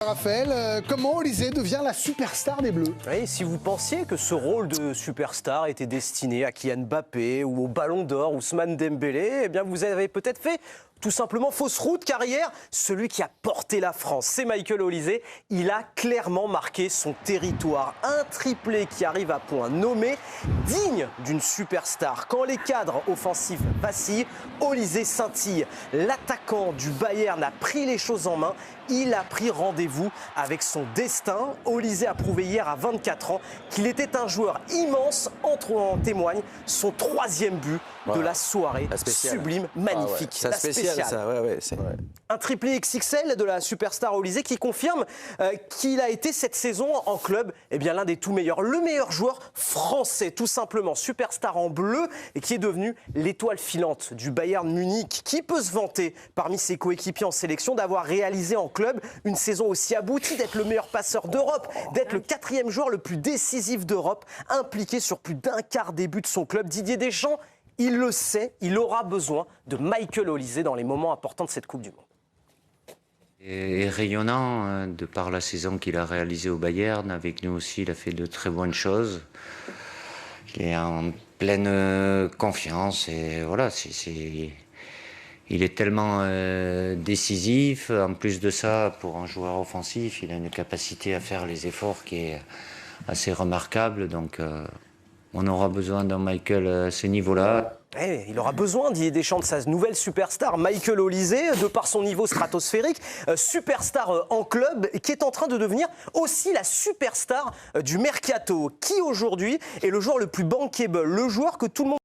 Raphaël, comment Olysée devient la superstar des Bleus? Oui, si vous pensiez que ce rôle de superstar était destiné à Kylian Mbappé ou au Ballon d'Or, Ousmane Dembélé, eh bien vous avez peut-être fait tout simplement fausse route, car hier, celui qui a porté la France, c'est Michael Olysée. Il a clairement marqué son territoire. Un triplé qui arrive à point nommé, digne d'une superstar. Quand les cadres offensifs vacillent, Olysée scintille. L'attaquant du Bayern a pris les choses en main. Il a pris rendez-vous avec son destin. Olysée a prouvé hier à 24 ans qu'il était un joueur immense. En témoigne son 3e but de la soirée. Sublime, magnifique. C'est spécial, ça. Un triplé XXL de la superstar Olysée qui confirme qu'il a été cette saison en club l'un des tout meilleurs. Le meilleur joueur français, tout simplement. Superstar en bleu et qui est devenu l'étoile filante du Bayern Munich. Qui peut se vanter parmi ses coéquipiers en sélection d'avoir réalisé en club une saison aussi aboutie, d'être le meilleur passeur d'Europe, d'être le 4e joueur le plus décisif d'Europe, impliqué sur plus d'un quart des buts de son club. Didier Deschamps, il le sait, il aura besoin de Michael Olysée dans les moments importants de cette Coupe du Monde. Et rayonnant, de par la saison qu'il a réalisée au Bayern. Avec nous aussi, il a fait de très bonnes choses. Il est en pleine confiance et voilà, il est tellement décisif. En plus de ça, pour un joueur offensif, il a une capacité à faire les efforts qui est assez remarquable. Donc, on aura besoin d'un Michael à ce niveau-là. Il aura besoin, Didier Deschamps, de sa nouvelle superstar, Michael Olysée, de par son niveau stratosphérique, superstar en club, qui est en train de devenir aussi la superstar du mercato, qui aujourd'hui est le joueur le plus bankable, le joueur que tout le monde